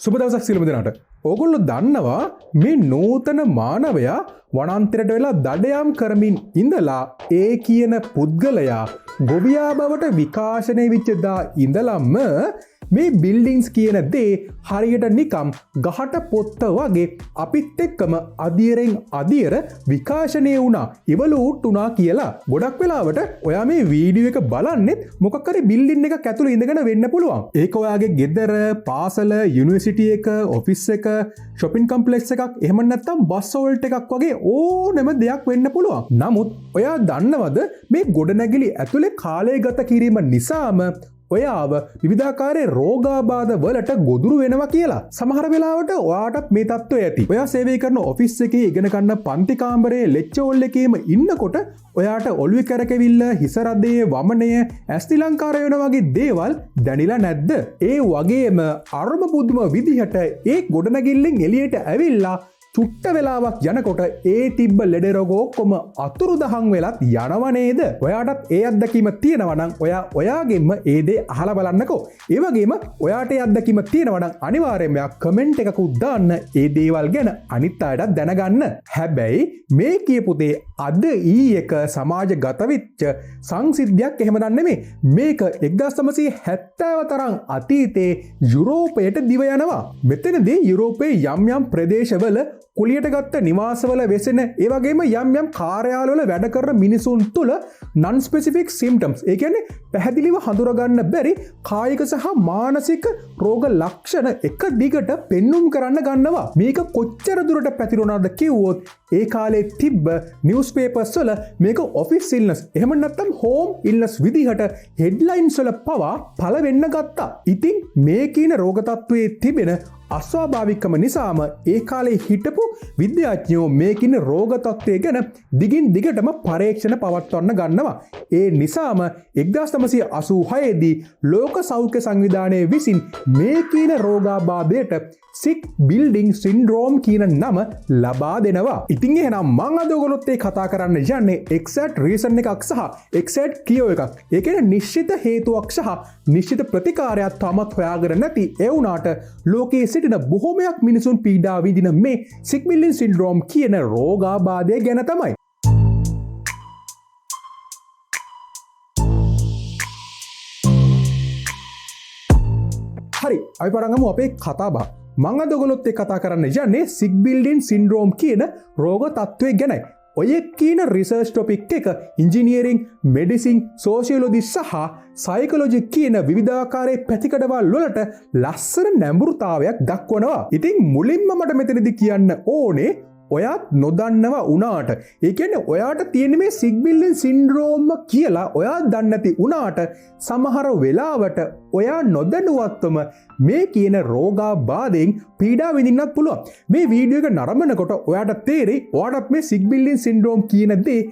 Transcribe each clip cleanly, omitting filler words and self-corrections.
සුබ දවසක් සියලුම දෙනාට. ඕගොල්ලෝ දන්නවා මේ නූතන මානවයා වනාන්තරයට වෙලා දඩයම් කරමින් ඉඳලා ඒ කියන පුද්ගලයා ගොවියා බවට විකාශනය වෙච්ච දා ඉඳලම මේ බිල්ඩින්ග්ස් කියන දේ හරියට නිකම් ගහට පොත්ත වගේ අපිත් එක්කම අදියරෙන් අදියර විකාශනය වුණා ඉවලූට් වුණා කියලා. ගොඩක් වෙලාවට ඔයා මේ වීඩියෝ එක බලන්නෙත් මොකක් හරි බිල්ඩින් එකක් ඇතුළේ ඉඳගෙන වෙන්න පුළුවන්. ඒක ඔයාගේ ගෙදර, පාසල, යුනිවර්සිටි එක, ඔෆිස් එක, shopping complex එකක්, එහෙම නැත්නම් බස් හෝල්ට් එකක් වගේ ඕනෙම දෙයක් වෙන්න පුළුවන්. නමුත් ඔයා දන්නවද මේ ගොඩනැගිලි ඇතුලේ කාලය ගත කිරීම නිසාම ඔයාව විවිධාකාරයේ රෝගාබාධ වලට ගොදුරු වෙනවා කියලා. සමහර වෙලාවට ඔයාටත් මේ තත්ත්වය ඇති. ඔයා සේවය කරන ඔෆිස් එකේ ඉගෙන ගන්න පන්ති කාමරයේ ලෙක්චර් හෝල් එකේම ඉන්නකොට ඔයාට ඔළුවේ කරකැවිල්ල, හිස රදේ, වමනය, ඇස් නිලංකාර වෙන වගේ දේවල් දැනිලා නැද්ද? ඒ වගේම අරම පුදුම විදිහට ඒ ගොඩනැගිල්ලෙන් එළියට ඇවිල්ලා චුට්ට වෙලාවක් යනකොට ඒ තිබ්බ ලෙඩ රෝග ඔක්කොම අතුරුදහන් වෙලත් යනව නේද? ඔයාටත් ඒ අත්දැකීම තියෙනවා නම් ඔයාගෙන්ම ඒ දේ අහලා බලන්නකෝ. ඒ වගේම ඔයාට ඒ අත්දැකීම තියෙනවා නම් අනිවාර්යයෙන්ම කමෙන්ට් එකකුත් දාන්න ඒ දේවල් ගැන අනිත් අයටත් දැනගන්න. හැබැයි මේ කියපු දේ අද ඊයක සමාජගත වෙච්ච සංසිද්ධියක් එහෙම නෙමෙයි. මේක 1970 තරම් අතීතයේ යුරෝපයට දිව යනවා. මෙතනදී යුරෝපයේ යම් යම් ප්‍රදේශවල කුලියට ගත්ත නිවාසවල වෙසෙන ඒ වගේම යම් යම් කාර්යාලවල වැඩ කරන මිනිසුන් තුළ non specific symptoms, ඒ කියන්නේ පැහැදිලිව හඳුනගන්න බැරි කායික සහ මානසික රෝග ලක්ෂණ එක දිගට පෙන්눔 කරන්න ගන්නවා. මේක කොච්චර දුරට පැතිරුණාද කිව්වොත් ඒ කාලේ තිබ්බ නිවුස්පේපර්ස් වල මේක ඔෆිස් ඉල්නස් එහෙම නැත්නම් හෝම් ඉල්නස් විදිහට හෙඩ්ලයින්ස් වල පවා පළ වෙන්න ගත්තා. ඉතින් මේ කියන රෝග තත්ත්වයේ තිබෙන අස්වාභාවිකම නිසාම ඒ කාලේ හිටපු විද්‍යාඥයෝ මේකින රෝග තත්ත්වය ගැන දිගින් දිගටම පරීක්ෂණ පවත්වන්න ගන්නවා. ඒ නිසාම 1986 දී ලෝක සෞඛ්‍ය සංවිධානය විසින් මේ කියන රෝගාබාධයට සික් බිල්ඩිං සින්ඩ්‍රෝම් කියන නම ලබා දෙනවා. ඉතින් එහෙනම් මම අද ඔයගොල්ලොත් ඒ කතා කරන්න යන්නේ එක්සැක්ට් රීසන් එකක් සහ එක්සැක්ට් කියෝ එකක්. ඒ කියන්නේ නිශ්චිත හේතුවක් සහ නිශ්චිත ප්‍රතිකාරයක් තාමත් හොයාගෙන නැති ඒ වුණාට ලෝකයේ සිටින බොහෝමයක් මිනිසුන් පීඩා විඳින මේ සික් බිල්ඩිං සින්ඩ්‍රෝම් කියන රෝගාබාධය ගැන තමයි. හරි, අපි පටන් ගමු අපේ කතාබහ. මං අද ඔයගොල්ලොත් එක්ක කතා කරන්න යන්නේ සික් බිල්ඩින් සින්ඩ්‍රෝම් කියන රෝග තත්ත්වය ගැනයි. ඔය කියන රිසර්ච් ටොපික් එක ඉංජිනියරින්, මෙඩිසින්, සෝෂියොලොජි සහ සයිකොලොජි කියන විවිධාකාරයේ පැතිකඩවල් වලට ලස්සන නැඹුරුතාවයක් දක්වනවා. ඉතින් මුලින්ම මට මෙතනදී කියන්න ඕනේ ඔයාත් නොදන්නවා වුණාට, ඒ කියන්නේ ඔයාට තියෙන මේ සික් බිල්ඩින් සින්ඩ්‍රෝම් කියලා ඔයා දන්නේ නැති වුණාට සමහර වෙලාවට ඔයා නොදැනුවත්වම මේ කියන රෝගාබාධයෙන් පීඩා විඳින්නත් පුළුවන්. මේ වීඩියෝ එක නරඹනකොට ඔයාට තේරෙයි ඔයාටත් මේ සික් බිල්ඩින් සින්ඩ්‍රෝම් කියන දේ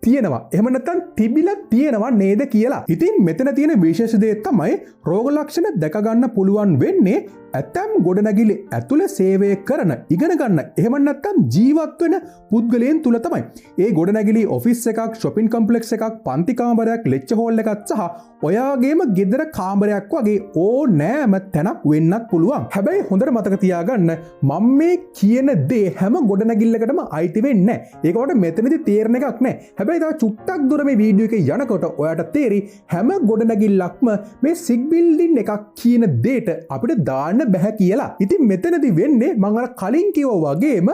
තියෙනවා. එහෙම නැත්නම් තිබිලා තියෙනවා නේද කියලා. ඉතින් මෙතන තියෙන විශේෂ දේ තමයි රෝග ලක්ෂණ දැක ගන්න පුළුවන් වෙන්නේ ඇතම් ගොඩනැගිලි ඇතුළේ සේවය කරන, ඉගෙන ගන්න, එහෙම නැත්නම් ජීවත් වෙන පුද්ගලයන් තුල තමයි. ඒ ගොඩනැගිලි ඔෆිස් එකක්, shopping complex එකක්, පන්ති කාමරයක්, lecture hall එකක් සහ ඔයාගේම ගෙදර කාමරයක් වගේ ඕනෑම තැනක් වෙන්නත් පුළුවන්. හැබැයි හොඳට මතක තියාගන්න මම මේ කියන දේ හැම ගොඩනැගිල්ලකටම අයිති වෙන්නේ නැහැ. ඒකට මෙතනදී තේරෙන එකක් නැහැ. හැබැයි තව චුට්ටක් දුර මේ වීඩියෝ එකේ යනකොට ඔයාට තේරි හැම ගොඩනැගිල්ලක්ම මේ සික් බිල්ඩින් එකක් කියන දෙයට අපිට දාන්න බැහැ කියලා. ඉතින් මෙතනදී වෙන්නේ මම අර කලින් කිව්වා වගේම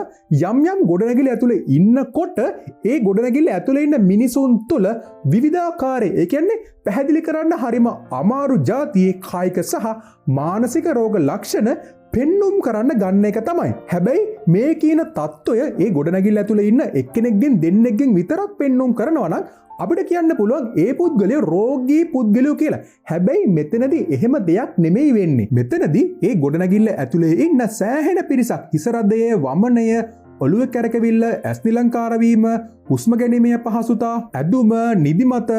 යම් යම් ගොඩනැගිලි ඇතුලේ ඉන්නකොට ඒ ගොඩනැගිලි ඇතුලේ ඉන්න මිනිසුන් තුළ විවිධාකාරයේ, ඒ කියන්නේ පැහැදිලි කරන්න හරිම අමාරු જાතියේ කායික සහ මානසික රෝග ලක්ෂණ පෙන්눔 කරන්න ගන්න එක තමයි. හැබැයි මේ කියන තත්ත්වය ඒ ගොඩනැගිල්ල ඇතුලේ ඉන්න එක්කෙනෙක්ගෙන් දෙන්නෙක්ගෙන් විතරක් පෙන්눔 කරනවා නම් අපිට කියන්න පුළුවන් ඒ පුද්ගලයා රෝගී පුද්ගලයෝ කියලා. හැබැයි මෙතනදී එහෙම දෙයක් නෙමෙයි වෙන්නේ. මෙතනදී ඒ ගොඩනැගිල්ල ඇතුලේ ඉන්න සෑහෙන පිරිසක් හිස රදය, වමනය, ඔළුවේ කැරකෙවිල්ල, ඇස් නිලංකාර වීම, හුස්ම ගැනීමේ අපහසුතා, ඇදුම, නිදිමත,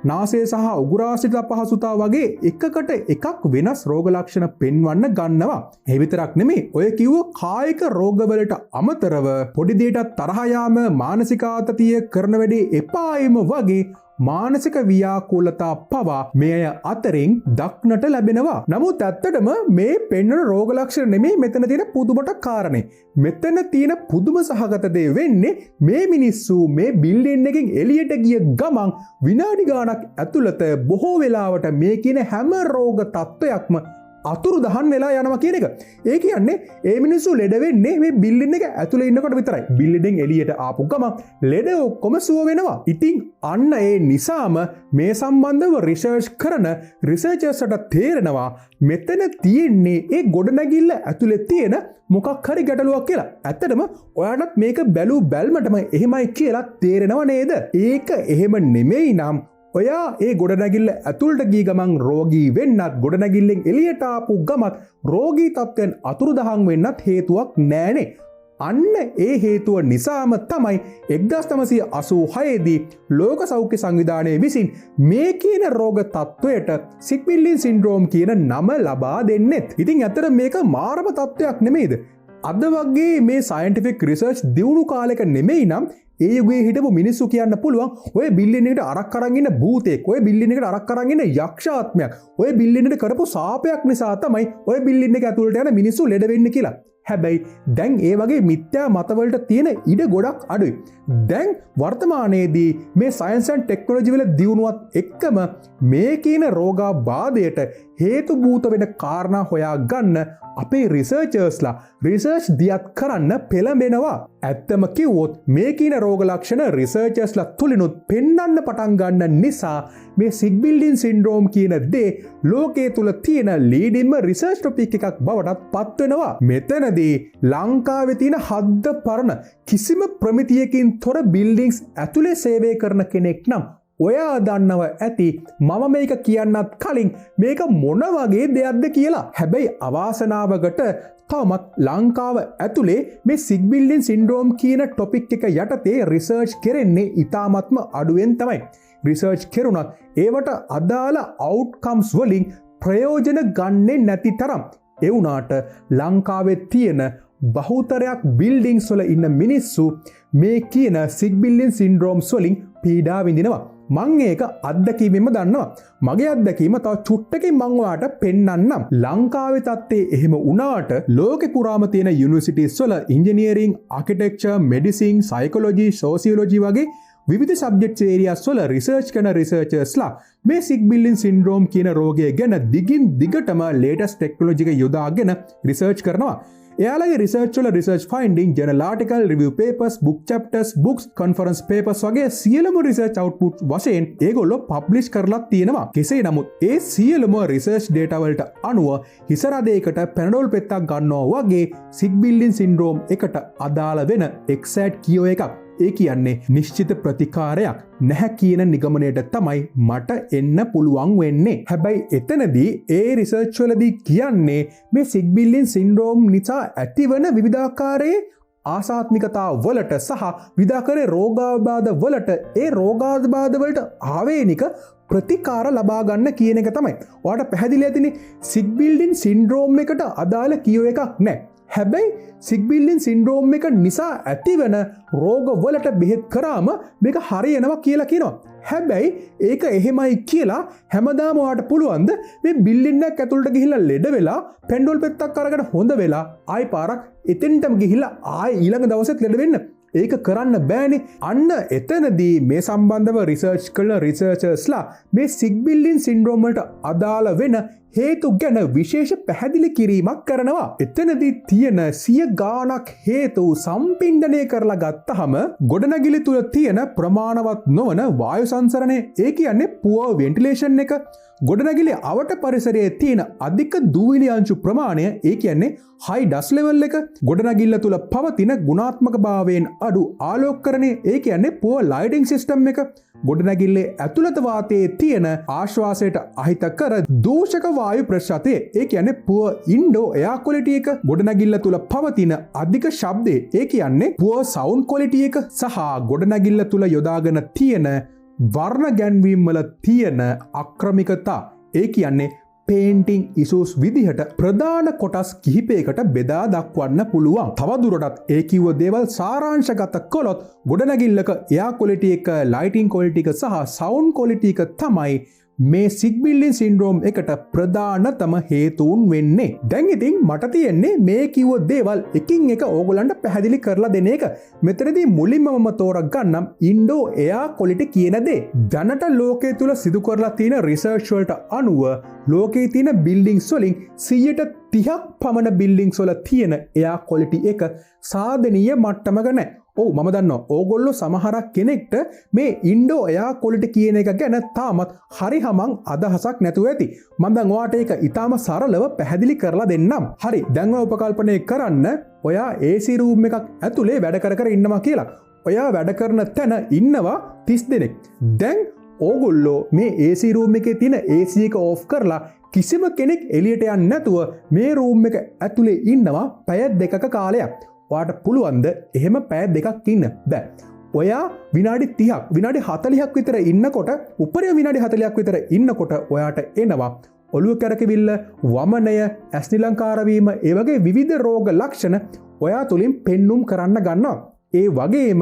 නාසය සහ උගුරාසිත අපහසුතා වගේ එකකට එකක් වෙනස් රෝග ලක්ෂණ පෙන්වන්න ගන්නවා. ඒ විතරක් නෙමෙයි, ඔය කිව්ව කායික රෝගවලට අමතරව පොඩි දෙයකට තරහ යාම, මානසික ආතතිය, කරන වැඩේ එපායම වගේ මානසික ව්‍යාකූලතා පවා මේ අය අතරින් දක්නට ලැබෙනවා. නමුත් ඇත්තටම මේ පෙන්වන රෝග ලක්ෂණ නෙමෙයි මෙතන තියෙන පුදුමට කාරණේ. මෙතන තියෙන පුදුම සහගත දේ වෙන්නේ මේ මිනිස්සු මේ බිල්ඩින් එකෙන් එළියට ගිය ගමන් විනාඩි ගාණක් ඇතුළත බොහෝ වෙලාවට මේ කියන හැම රෝග තත්ත්වයක්ම අතුරු දහන් වෙලා යනවා කියන එක. ඒ කියන්නේ ඒ මිනිස්සු ලෙඩ වෙන්නේ මේ බිල්ඩින් එක ඇතුලේ ඉන්නකොට විතරයි. බිල්ඩින් එළියට ආපු ගමන් ලෙඩ ඔක්කොම සුව වෙනවා. ඉතින් අන්න ඒ නිසාම මේ සම්බන්ධව රිසර්ච් කරන රිසර්චර්ස්ට තේරෙනවා මෙතන තියෙන්නේ ඒ ගොඩනැගිල්ල ඇතුලේ තියෙන මොකක් හරි ගැටලුවක් කියලා. ඇත්තටම ඔයාලට මේක බැලූ බැල්මටම එහෙමයි කියලා තේරෙනව නේද? ඒක එහෙම නෙමෙයි නම් ඔයා ඒ ගොඩනැගිල්ල ඇතුළට ගිය ගමන් රෝගී වෙන්නත් ගොඩනැගිල්ලෙන් එළියට ආපු ගමත් රෝගී තත්ත්වයන් අතුරුදහන් වෙන්නත් හේතුවක් නෑනේ. අන්න ඒ හේතුව නිසාම තමයි 1986 දී ලෝක සෞඛ්‍ය සංවිධානය විසින් මේ කියන රෝග තත්ත්වයට සිග්බිල්ඩින් සින්ඩ්‍රෝම් කියන නම ලබා දෙන්නෙත්. ඉතින් ඇත්තට මේක මාරම තත්ත්වයක් නෙමෙයිද? අද වගේ මේ සයින්ටිෆික් රිසර්ච් දියුණු කාලෙක නෙමෙයි නම් ඒ යුගයේ හිටපු මිනිස්සු කියන්න පුළුවන් ඔය බිල්ඩින් එකට අරක් අරන් ඉන්න භූතයෙක්, ඔය බිල්ඩින් එකට අරක් අරන් ඉන්න යක්ෂාත්මයක්, ඔය බිල්ඩින් එකට කරපු සාපයක් නිසා තමයි ඔය බිල්ඩින් එක ඇතුළට යන මිනිස්සු ලෙඩ වෙන්නේ කියලා. හැබැයි දැන් ඒ වගේ මිත්‍යා මතවලට තියෙන ඉඩ ගොඩක් අඩුයි. දැන් වර්තමානයේදී මේ සයන්ස් ඇන්ඩ් ටෙක්නොලොජි වල දියුණුවත් එක්කම මේ කියන රෝගාබාධයට හේතු භූත වෙන කාරණා හොයා ගන්න අපේ රිසර්චර්ස්ලා රිසර්ච් දියත් කරන්න පෙළඹෙනවා. ඇත්තම කිව්වොත් මේ කියන රෝග ලක්ෂණ රිසර්චර්ස්ලා තුලිනුත් පෙන්වන්න පටන් ගන්න නිසා මේ සිග්බිල්ඩින් සින්ඩ්‍රෝම් කියන දේ ලෝකයේ තුල තියෙන ලීඩින්ම රිසර්ච් ටොපික් එකක් බවට පත් වෙනවා. මෙතනදී ලංකාවේ තියෙන හද්ද පරණ කිසිම ප්‍රමිතියකින් තොර බිල්ඩින්ග්ස් ඇතුලේ සේවය කරන කෙනෙක් නම් ඔයා දන්නව ඇති මම මේක කියන්නත් කලින් මේක මොන වගේ දෙයක්ද කියලා. හැබැයි අවාසනාවකට තවමත් ලංකාව ඇතුලේ මේ සිග්බිල්ඩින් සින්ඩ්‍රෝම් කියන ටොපික් එක යටතේ රිසර්ච් කරන්නේ ඉතාමත්ම අඩුවෙන් තමයි. රිසර්ච් කෙරුණත් ඒවට අදාළ අවුට්කම්ස් වලින් ප්‍රයෝජන ගන්නේ නැති තරම්. ඒ වුණාට ලංකාවේ තියෙන බහුතරයක් බිල්ඩින්ග්ස් වල ඉන්න මිනිස්සු මේ කියන සිග්බිල්ඩින් සින්ඩ්‍රෝම්ස් වලින් පීඩා විඳිනවා. මං ඒක අත්දැකීමෙන්ම දන්නවා. මගේ අත්දැකීම තව චුට්ටකින් මං ඔයාලට පෙන්නන්නම්. ලංකාවේ තත්ත්වයේ එහෙම වුණාට ලෝකෙ පුරාම තියෙන යුනිවර්සිටිස් වල ඉන්ජිනියරින්, ආකිටෙක්චර්, මෙඩිසින්, සයිකොලොජි, සෝසියොලොජි වගේ විවිධ සබ්ජෙක්ට්ස් ඒරියාස් වල රිසර්ච් කරන රිසර්චර්ස්ලා මේ සිග්බිල්ඩින් සින්ඩ්‍රෝම් කියන රෝගය ගැන දිගින් දිගටම ලේටස්ට් ටෙක්නොලොජි එක යොදාගෙන රිසර්ච් කරනවා. එයාලගේ රිසර්ච් වල research finding, journal article, review papers, book chapters, books, conference papers වගේ සියලුම රිසර්ච් අවුට්පුට් වශයෙන් ඒගොල්ලෝ පබ්ලිෂ් කරලා තියෙනවා. කෙසේ නමුත් ඒ සියලුම රිසර්ච් ඩේටා වලට අනුව හිසරදයකට පැනඩෝල් පෙත්තක් ගන්නවා වගේ සිග්බිල්ඩින් සින්ඩ්‍රෝම් එකට අදාළ වෙන එක්සැක්ට් කියෝ එකක්. ඒ කියන්නේ නිශ්චිත ප්‍රතිකාරයක් නැහැ කියන නිගමනයට තමයි මට එන්න පුළුවන් වෙන්නේ. හැබැයි එතනදී ඒ රිසර්ච් වලදී කියන්නේ මේ සිග්බිල්ඩින් සින්ඩ්‍රෝම් නිසා ඇතිවන විවිධාකාරයේ ආසාත්මිකතා වලට සහ විවිධාකාරයේ රෝගාබාධ වලට ඒ රෝගාබාධ වලට ආවේනික ප්‍රතිකාර ලබා ගන්න කියන එක තමයි. ඔයාලට පැහැදිලි ඇතිනේ සිග්බිල්ඩින් සින්ඩ්‍රෝම් එකට අදාළ කියෝ එකක් නැහැ. හැබැයි සිග්බිල්ඩින් සින්ඩ්‍රෝම් එක නිසා ඇතිවන රෝග වලට බෙහෙත් කරාම මේක හරියනවා කියලා කියනවා. හැබැයි ඒක එහෙමයි කියලා හැමදාම ඔයාලට පුළුවන්ද මේ බිල්ඩින් එකක් ඇතුළට ගිහිල්ලා ලෙඩ වෙලා පෙන්ඩෝල් පෙත්තක් අරගෙන හොඳ වෙලා ආයි පාරක් එතෙන්ටම ගිහිල්ලා ආයි ඊළඟ දවසෙත් ලෙඩ වෙන්න? ඒක කරන්න බෑනේ. අන්න එතනදී මේ සම්බන්ධව රිසර්ච් කරන රිසර්චර්ස්ලා මේ සිග්බිල්ඩින් සින්ඩ්‍රෝම් වලට අදාළ වෙන හේතු ගැන විශේෂ පැහැදිලි කිරීමක් කරනවා. එතනදී තියෙන 100 ගාණක් හේතු සම්පින්ඩනය කරලා ගත්තහම ගොඩනැගිලි තුල තියෙන ප්‍රමාණවත් නොවන වායු සංසරණය, ඒ කියන්නේ පුවර් වෙන්ටිලේෂන් එක, ගොඩනැගිලි අවට පරිසරයේ තියෙන අධික දූවිලි අංශු ප්‍රමාණය, ඒ කියන්නේ හයි ඩස් ලෙවල් එක, ගොඩනැගිල්ල තුල පවතින ගුණාත්මක භාවයෙන් අඩු ආලෝකකරණය, ඒ කියන්නේ පුවර් ලයිටිං සිස්ටම් එක, ගොඩනැගිල්ලේ ඇතුළත වාතයේ තියෙන ආශ්වාසයට අහිතකර දූෂක වායු ප්‍රශ්ාතය, ඒ කියන්නේ පුවර් ඉන්ඩෝ එයා ක්වොලිටි එක, ගොඩනැගිල්ල තුල පවතින අධික ශබ්දය, ඒ කියන්නේ පුවර් සවුන්ඩ් ක්වොලිටි එක, සහ ගොඩනැගිල්ල තුල යොදාගෙන තියෙන වර්ණ ගැන්වීම් වල තියෙන අක්‍රමිකතා, ඒ කියන්නේ පේන්ටිං ඉසුස් විදිහට ප්‍රධාන කොටස් කිහිපයකට බෙදා දක්වන්න පුළුවන්. තවදුරටත් ඒ කිව්ව දේවල් සාරාංශගත කළොත් ගොඩනැගිල්ලක එයා ක්වොලිටි එක, ලයිටිං ක්වොලිටි එක සහ සවුන්ඩ් ක්වොලිටි එක තමයි මේ සික් බිල්ඩින් සින්ඩ්‍රෝම් එකට ප්‍රධානතම හේතුන් වෙන්නේ. දැන් ඉතින් මට තියෙන්නේ මේ කිව්ව දේවල් එකින් එක ඕගොල්ලන්ට පැහැදිලි කරලා දෙන එක. මෙතනදී මුලින්ම මම තෝරගන්නම් ඉන්ඩෝ එයා ක්වොලිටි කියන දේ. දැනට ලෝකයේ තුල සිදු කරලා තියෙන රිසර්ච් වලට අනුව ලෝකයේ තියෙන බිල්ඩින්ග්ස් වලින් 30% පමණ බිල්ඩින්ග්ස් වල තියෙන එයා ක්වොලිටි එක සාධනීය මට්ටමක නැහැ. ඔව් මම දන්නවා ඕගොල්ලෝ සමහරක් කෙනෙක්ට මේ ඉන්ඩෝ එයා ක්වොලිටි කියන එක ගැන තාමත් හරි හමං අදහසක් නැතුව ඇති. මම දැන් ඔයාට ඒක ඊටාම සරලව පැහැදිලි කරලා දෙන්නම්. හරි දැන් ඔය උපකල්පනය කරන්න ඔයා AC රූම් එකක් ඇතුලේ වැඩ කර ඉන්නවා කියලා. ඔයා වැඩ කරන තැන ඉන්නවා 30 දෙනෙක්. දැන් ඕගොල්ලෝ මේ AC රූම් එකේ තියෙන AC එක ඕෆ් කරලා කිසිම කෙනෙක් එළියට යන්නේ නැතුව මේ රූම් එක ඇතුලේ ඉන්නවා පැය දෙකක කාලයක්. ඔයාට පුළුවන්ද එහෙම පැය දෙකක් ඉන්න? බෑ. ඔයා විනාඩි 30ක් විනාඩි 40ක් විතර ඉන්නකොට උපරිම විනාඩි 40ක් විතර ඉන්නකොට ඔයාට එනවා ඔළුව කැරකෙවිල්ල, වමනය, ඇස් නිලංකාර වීම, ඒ වගේ විවිධ රෝග ලක්ෂණ ඔයා තුලින් පෙන්눔 කරන්න ගන්නවා. ඒ වගේම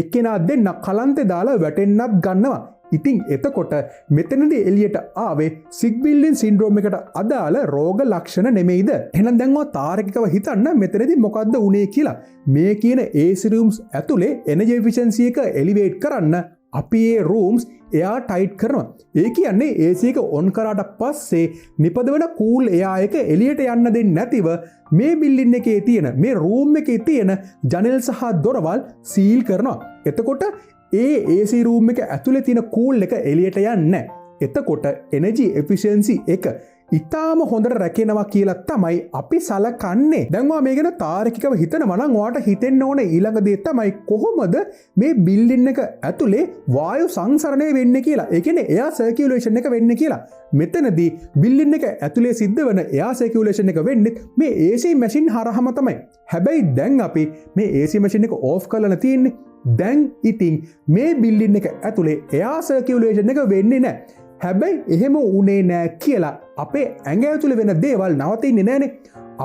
එක්කෙනා දෙන්න කලන්තේ දාලා වැටෙන්නත් ගන්නවා. ඉතින් එතකොට මෙතනදී එළියට ආවේ සික් බිල්ඩින් සින්ඩ්‍රෝම් එකට අදාළ රෝග ලක්ෂණ නෙමෙයිද? එහෙනම් දැන් ඔය තාර්කිකව හිතන්න මෙතනදී මොකද්ද උනේ කියලා. මේ කියන AC rooms ඇතුලේ එනර්ජි එෆිෂියන්සි එක එලිවේට් කරන්න අපි ඒ රූම්ස් එයා ටයිට් කරනවා. ඒ කියන්නේ AC එක ඔන් කරාට පස්සේ නිපදවන කූල් එයා එක එළියට යන්න දෙන්නේ නැතිව මේ බිල්ඩින් එකේ තියෙන මේ රූම් එකේ තියෙන ජනෙල් සහ දොරවල් සීල් කරනවා. එතකොට ඒ AC රූම් එක ඇතුලේ තියෙන කූල් එක එළියට යන්නේ නැහැ. එතකොට එනර්ජි එෆිෂියන්සි එක ඉතාම හොඳට රැකෙනවා කියලා තමයි අපි සලකන්නේ. දැන් ඔයා මේ ගැන තාර්කිකව හිතනවා නම් ඔයාට හිතෙන්න ඕන ඊළඟ දේ තමයි කොහොමද මේ බිල්ඩින් එක ඇතුලේ වායු සංසරණය වෙන්නේ කියලා. ඒ කියන්නේ එයා සර්කියුලේෂන් එක වෙන්නේ කියලා. මෙතනදී බිල්ඩින් එක ඇතුලේ සිද්ධ වෙන එයා සර්කියුලේෂන් එක වෙන්නේ මේ AC මැෂින් හරහාම තමයි. හැබැයි දැන් අපි මේ AC මැෂින් එක ඕෆ් කරලා තියෙන්නේ. දැන් ඉතින් මේ බිල්ඩින් එක ඇතුලේ එයා සර්කියුලේෂන් එක වෙන්නේ නැහැ. හැබැයි එහෙම උනේ නෑ කියලා අපේ ඇඟ ඇතුලේ වෙන දේවල් නවතින්නේ නෑනේ.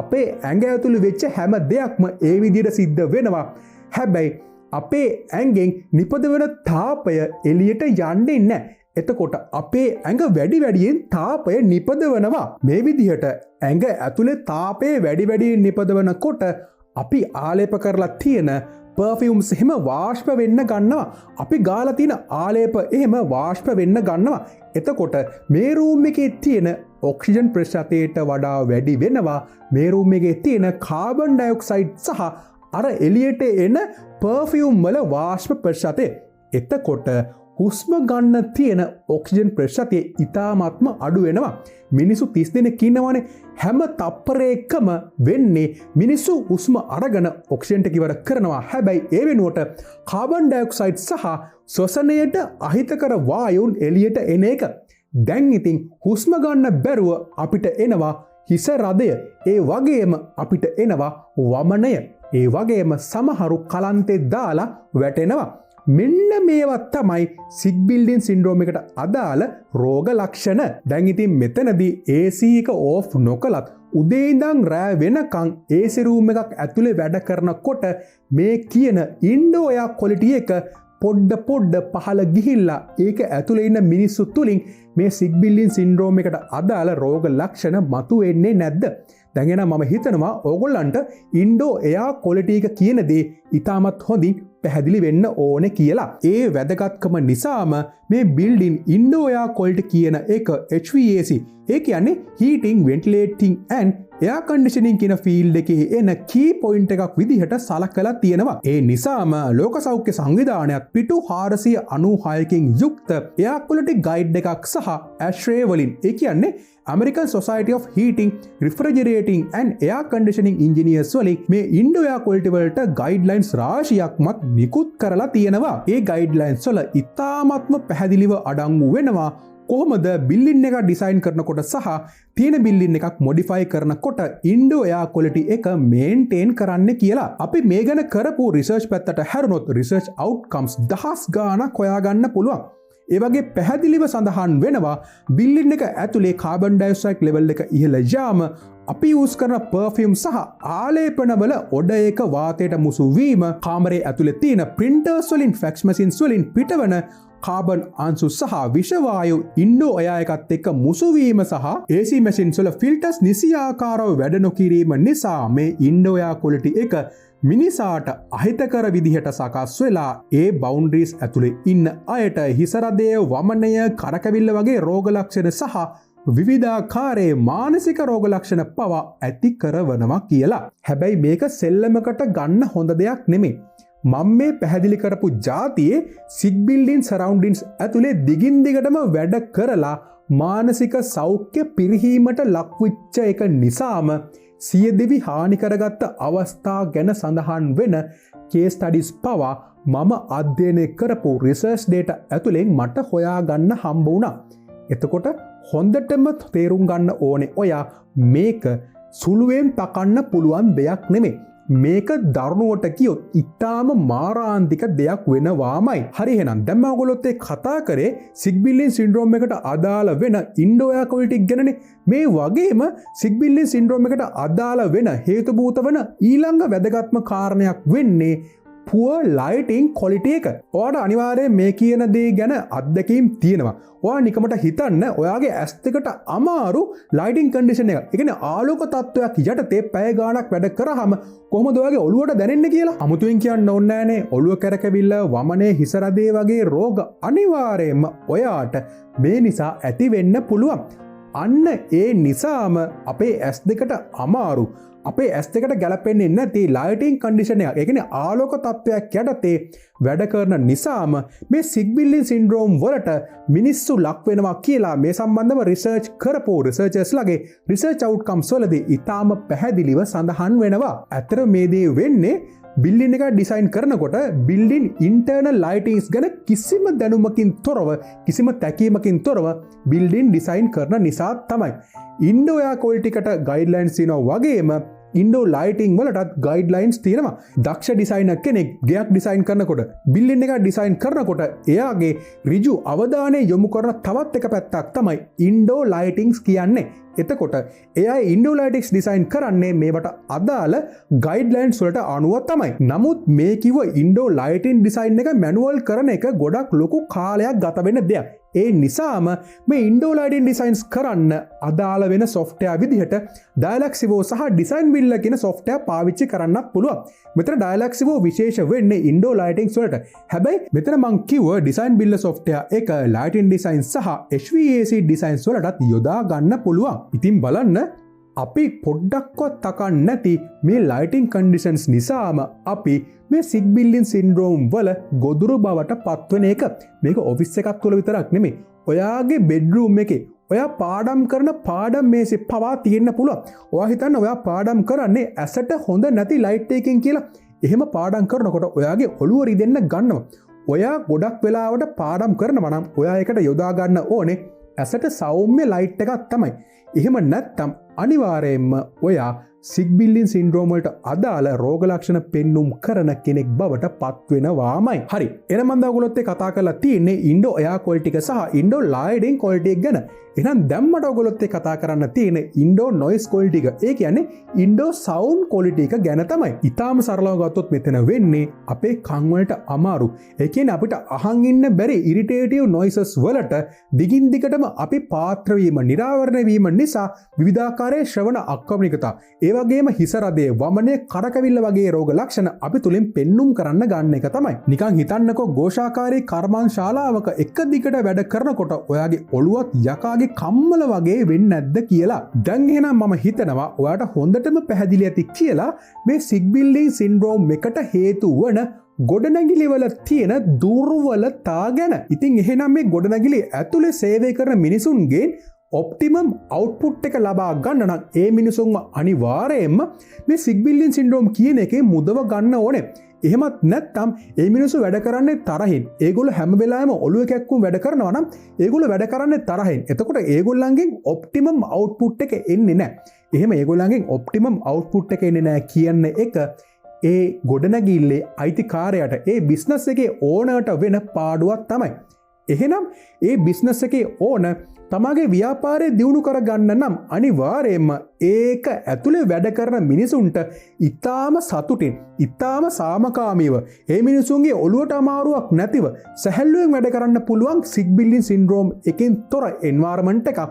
අපේ ඇඟ ඇතුලේ වෙච්ච හැම දෙයක්ම ඒ විදිහට සිද්ධ වෙනවා. හැබැයි අපේ ඇඟෙන් නිපදවන තාපය එළියට යන්නේ නැහැ. එතකොට අපේ ඇඟ වැඩි වැඩියෙන් තාපය නිපදවනවා. මේ විදිහට ඇඟ ඇතුලේ තාපය වැඩි වැඩියෙන් නිපදවනකොට අපි ආලේප කරලා තියෙන පර්ෆියුම්ස් එහෙම වාෂ්ප වෙන්න ගන්නවා. අපි ගාලා තියෙන ආලේප එහෙම වාෂ්ප වෙන්න ගන්නවා. එතකොට මේ රූම් එකේ තියෙන ඔක්සිජන් ප්‍රතිශතයට වඩා වැඩි වෙනවා මේ රූම් එකේ තියෙන කාබන් ඩයොක්සයිඩ් සහ අර එළියට එන පර්ෆියුම් වල වාෂ්ප ප්‍රතිශතය. එතකොට හුස්ම ගන්න තියෙන ඔක්සිජන් ප්‍රතිශතය ඉතාමත්ම අඩු වෙනවා. මිනිස්සු 30 දෙනෙක් ඉන්නවනේ. හැම තප්පරයකම වෙන්නේ මිනිස්සු හුස්ම අරගෙන ඔක්සිජන් ටික ඉවර කරනවා. හැබැයි ඒ වෙනුවට කාබන් ඩයොක්සයිඩ් සහ ශ්වසනයට අහිතකර වායුන් එළියට එන එක. දැන් ඉතින් හුස්ම ගන්න බැරුව අපිට එනවා හිස රදය. ඒ වගේම අපිට එනවා වමනය. ඒ වගේම සමහරු කලන්තේ දාලා වැටෙනවා. මෙන්න මේවත් තමයි සික් බිල්ඩින් සින්ඩ්‍රෝම් එකට අදාළ රෝග ලක්ෂණ. දැන් ඉතින් මෙතනදී AC එක ඕෆ් නොකලත් උදේ ඉඳන් රෑ වෙනකන් AC රූම් එකක් ඇතුලේ වැඩ කරනකොට මේ කියන ඉන්ඩෝ එයා ක්වොලිටි එක පොඩ්ඩ පහළ ගිහිල්ලා ඒක ඇතුලේ ඉන්න මිනිස්සු තුලින් මේ සික් බිල්ඩින් සින්ඩ්‍රෝම් එකට අදාළ රෝග ලක්ෂණ මතුවෙන්නේ නැද්ද? දැන් එන මම හිතනවා ඕගොල්ලන්ට ඉන්ඩෝ එයා ක්වොලිටි එක කියන දේ ඉතාමත් හොඳින් පැහැදිලි වෙන්න ඕනේ කියලා. ඒ වැදගත්කම නිසාම මේ බිල්ඩින් ඉන්ඩෝ එයා ක්වොලිටි කියන එක HVAC ඒ කියන්නේ heating, ventilating and air conditioning කියන ෆීල්ඩ් එකේ එන key point එකක් විදිහට සලකලා තියෙනවා. ඒ නිසාම ලෝක සෞඛ්‍ය සංවිධානයත් පිටු 496කින් යුක්ත එයා ක්වොලිටි ගයිඩ් එකක් සහ ASHRAE වලින් ඒ කියන්නේ American Society of Heating, Refrigerating and Air Conditioning Engineers වලින් මේ ඉන්ඩෝ එයා ක්වොලිටි වලට ගයිඩ්ලයින්ස් රාශියක්මත් නිකුත් කරලා තියෙනවා. ඒ ගයිඩ්ලයින්ස් වල ඉතාමත්ම පැහැදිලිව අඩංගු වෙනවා කොහොමද බිල්ඩින් එක ඩිසයින් කරනකොට සහ තියෙන බිල්ඩින් එකක් මොඩිෆයි කරනකොට ඉන්ඩෝ එයා ක්වොලිටි එක මේන්ටේන් කරන්න කියලා. අපි මේ ගැන කරපු රිසර්ච් පැත්තට හැරුණොත් රිසර්ච් අවුට්කම්ස් දහස් ගාණක් හොයාගන්න පුළුවන්. ඒ වගේ පැහැදිලිව සඳහන් වෙනවා බිල්ඩින් එක ඇතුලේ කාබන් ඩයොක්සයිඩ් ලෙවල් එක ඉහළ යාම අපි යූස් කරන පර්ෆියුම් සහ ආලේපනවල ඔඩ එක වාතයට මුසු වීම කාමරේ ඇතුලේ තියෙන ප්‍රින්ටර්ස් වලින් ෆැක්ස් මැෂින්ස් වලින් පිටවන කාබන් අංශු සහ විෂවායු ඉන්ඩෝ අයා එකත් එක්ක මුසුවීම සහ AC මැෂින්ස් වල ෆිල්ටර්ස් නිසියාකාරව වැඩ නොකිරීම නිසා මේ ඉන්ඩෝ අයා ක්වොලිටි එක මිනිසාට අහිතකර විදිහට සකස් වෙලා ඒ බවුන්ඩරීස් ඇතුලේ ඉන්න අයට හිසරදය වමනය කරකවිල්ල වගේ රෝග ලක්ෂණ සහ විවිධාකාරයේ මානසික රෝග ලක්ෂණ පවා ඇති කරවනවා කියලා. හැබැයි මේක සෙල්ලමකට ගන්න හොඳ දෙයක් නෙමෙයි. මම මේ පැහැදිලි කරපු ජාතියේ සික් බිල්ඩින් සරවුන්ඩින්ස් ඇතුලේ දිගින් දිගටම වැඩ කරලා මානසික සෞඛ්‍ය පිරිහීමට ලක්විච්ච එක නිසාම සියදිවි හානි කරගත්ත අවස්ථා ගැන සඳහන් වෙන කේස් ස්ටඩිස් පවා මම අධ්‍යයනය කරපු රිසර්ච් ඩේටා ඇතුලෙන් මට හොයාගන්න හම්බ වුණා. එතකොට හොඳටම තේරුම් ගන්න ඕනේ ඔයා මේක සුළුවෙන් තකන්න පුළුවන් දෙයක් නෙමෙයි. මේක දරුණුවට කියොත් ඉතාම මාරාන්තික දෙයක් වෙනවාමයි. හරි එහෙනම් දැන් මම ඔයගොල්ලොත් කතා කරේ සික් බිල්ඩින් සින්ඩ්‍රෝම් එකට අදාළ වෙන ඉන්ඩෝ එයා ක්වොලිටි ගැනනේ. මේ වගේම සික් බිල්ඩින් සින්ඩ්‍රෝම් එකට අදාළ වෙන හේතුභූත වන ඊළඟ වැදගත්ම කාරණයක් වෙන්නේ poor lighting quality එක. ඔයාට අනිවාර්යයෙන් මේ කියන දේ ගැන අත්දැකීම් තියෙනවා. ඔයා නිකමට හිතන්න ඔයාගේ ඇස් දෙකට අමාරු lighting condition එක. ඒ කියන්නේ ආලෝක තත්වයක් යටතේ පැය ගාණක් වැඩ කරාම කොහොමද ඔයාගේ ඔළුවට දැනෙන්නේ කියලා? අමුතුවෙන් කියන්න ඕනේ නෑනේ. ඔළුව කැරකෙවිල්ල, වමනේ, හිස රදේ වගේ රෝග අනිවාර්යයෙන්ම ඔයාට මේ නිසා ඇති වෙන්න පුළුවන්. අන්න ඒ නිසාම අපේ ඇස් දෙකට අමාරු අපේ ඇස් දෙකට ගැලපෙන්නේ නැති ලයිටිං කන්ඩිෂන් එක. ඒ කියන්නේ ආලෝක තත්වයක් යටතේ වැඩ කරන නිසාම මේ සික් බිල්ඩින් සින්ඩ්‍රෝම් වලට මිනිස්සු ලක් වෙනවා කියලා මේ සම්බන්ධව රිසර්ච් කරපු රිසර්චර්ස්ලාගේ රිසර්ච් අවුට්කම්ස් වලදී ඉතාම පැහැදිලිව සඳහන් වෙනවා. ඇත්තට මේ දේ වෙන්නේ බිල්ඩින් එක ඩිසයින් කරනකොට බිල්ඩින් ඉන්ටර්නල් ලයිටිංස් ගැන කිසිම දැනුමකින් තොරව කිසිම තැකීමකින් තොරව බිල්ඩින් ඩිසයින් කරන නිසා තමයි. ඉන්ඩෝ එයා ක්වොලිටිකට ගයිඩ්ලයින්ස් තියෙනවා වගේම ඉන්ඩෝ ලයිටිං වලටත් ගයිඩ්ලයින්ස් තියෙනවා. දක්ෂ ඩිසයිනර් කෙනෙක් ගෙයක් ඩිසයින් කරනකොට බිල්ඩින් එක ඩිසයින් කරනකොට එයාගේ ඍජු අවධානය යොමු කරන තවත් එක පැත්තක් තමයි ඉන්ඩෝ ලයිටිංස් කියන්නේ. එතකොට එයා ඉන්ඩෝ ලයිටික්ස් ඩිසයින් කරන්නේ මේවට අදාළ ගයිඩ්ලයින්ස් වලට අනුව තමයි. නමුත් මේ කිව්ව ඉන්ඩෝ ලයිටින් ඩිසයින් එක මැනුවල් කරන එක ගොඩක් ලොකු කාලයක් ගත වෙන දෙයක්. ඒ නිසාම මේ ඉන්ඩෝ ලයිටින් ඩිසයින්ස් කරන්න අදාළ වෙන සොෆ්ට්වෙයාර් විදිහට ඩයලොක්සිවෝ සහ ඩිසයින් බිල්ඩර් කියන සොෆ්ට්වෙයාර් පාවිච්චි කරන්නත් පුළුවන්. මෙතන ඩයලොක්සිවෝ විශේෂ වෙන්නේ ඉන්ඩෝ ලයිටින්ස් වලට. හැබැයි මෙතන මං කිව්ව ඩිසයින් බිල්ඩර් සොෆ්ට්වෙයාර් එක ලයිටින් ඩිසයින් සහ HVAC ඩිසයින්ස් වලටත් යොදා ගන්න පුළුවන්. ඉතින් බලන්න අපි පොඩ්ඩක්වත් තකන්න නැති මේ ලයිටිං කන්ඩිෂන්ස් නිසාම අපි මේ සික් බිල්ඩින් සින්ඩ්‍රෝම් වල ගොදුරු බවට පත්වන එක. මේක ඔෆිස් එකක් තුළ විතරක් නෙමෙයි. ඔයාගේ බෙඩ්රූම් එකේ ඔයා පාඩම් කරන පාඩම් මේසේ පවා තියෙන්න පුළුවන්. ඔයා හිතන්න ඔයා පාඩම් කරන්නේ ඇසට හොඳ නැති ලයිට් එකකින් කියලා. එහෙම පාඩම් කරනකොට ඔයාගේ ඔළුව රිදෙන්න ගන්නවා. ඔයා ගොඩක් වෙලාවට පාඩම් කරනවා නම් ඔයා එකට යොදා ගන්න ඕනේ ඇසට සෞම්‍ය ලයිට් එකක් තමයි. එහෙම නැත්තම් අනිවාර්යයෙන්ම ඔයා සික් බිල්ඩින් සින්ඩ්‍රෝම් වලට අදාළ රෝග ලක්ෂණ පෙන්눔 කරන කෙනෙක් බවට පත් වෙනවාමයි. හරි. එහෙනම් මම ඔයගොල්ලොත් කතා කරලා තියෙන්නේ ඉන්ඩෝ එයා ක්වොලිටි එක සහ ඉන්ඩෝ ලයිටින් ක්වොලිටි එක ගැන. එහෙනම් දැන් මට ඔයගොල්ලොත් කතා කරන්න තියෙන්නේ ඉන්ඩෝ නොයිස් ක්වොලිටි එක. ඒ කියන්නේ ඉන්ඩෝ සවුන්ඩ් ක්වොලිටි එක ගැන තමයි. ඊටාම සරලව ගත්තොත් මෙතන වෙන්නේ අපේ කන් වලට අමාරු. ඒ කියන්නේ අපිට අහන් ඉන්න බැරි ඉරිටේටිව් නොයිසස් වලට දිගින් දිගටම අපි පාත්‍ර වීම, නිරාවරණය වීම නිසා විවිධාකාරයේ ශ්‍රවණ අක්‍රමණිකතා, ඒ වගේම හිස රදේ, වමනේ, කරකවිල්ල වගේ රෝග ලක්ෂණ අපි තුලින් පෙන්눔 කරන්න ගන්න එක තමයි. නිකන් හිතන්නකෝ ഘോഷාකාරී කර්මාන් ශාලාවක එක දිගට වැඩ කරනකොට ඔයාගේ ඔළුවත් යකාගේ කම්මල වගේ වෙන්නේ නැද්ද කියලා. දැන් එහෙනම් මම හිතනවා ඔයාට හොඳටම පැහැදිලි ඇති කියලා මේ සික් බිල්ඩින් සින්ඩ්‍රෝම් එකට හේතු වන ගොඩනැගිලි වල තියෙන දුර්වලතා ගැන. ඉතින් එහෙනම් මේ ගොඩනැගිලි ඇතුලේ සේවය කරන මිනිසුන්ගේ ඔප්ටිමම් අවුට්පුට් එක ලබා ගන්න නම් ඒ මිනිසුන්ව අනිවාර්යයෙන්ම මේ සික් බිල්ඩින් සින්ඩ්‍රෝම් කියන එකේ මුදව ගන්න ඕනේ. එහෙමත් නැත්නම් ඒ මිනිස්සු වැඩ කරන්නේ තරහින්. ඒගොල්ලෝ හැම වෙලාවෙම ඔළුව කැක්කුම් වැඩ කරනවා නම් ඒගොල්ලෝ වැඩ කරන්නේ තරහින්. එතකොට ඒගොල්ලන්ගෙන් ඔප්ටිමම් අවුට්පුට් එක එන්නේ නැහැ. එහෙම ඒගොල්ලන්ගෙන් ඔප්ටිමම් අවුට්පුට් එක එන්නේ නැහැ කියන එක ඒ ගොඩනැගිල්ලේ අයිතිකාරයට, ඒ බිස්නස් එකේ ඕනර්ට වෙන පාඩුවක් තමයි. එහෙනම් ඒ බිස්නස් එකේ ඕන තමගේ ව්‍යාපාරය දියුණු කරගන්න නම් අනිවාර්යයෙන්ම ඒක ඇතුලේ වැඩ කරන මිනිසුන්ට ඉතාම සතුටින් ඉතාම සාමකාමීව ඒ මිනිසුන්ගේ ඔළුවට අමාරුවක් නැතිව සැහැල්ලුවෙන් වැඩ කරන්න පුළුවන් සික් බිල්ඩින් සින්ඩ්‍රෝම් එකෙන් තොර එන්වයරන්මන්ට් එකක්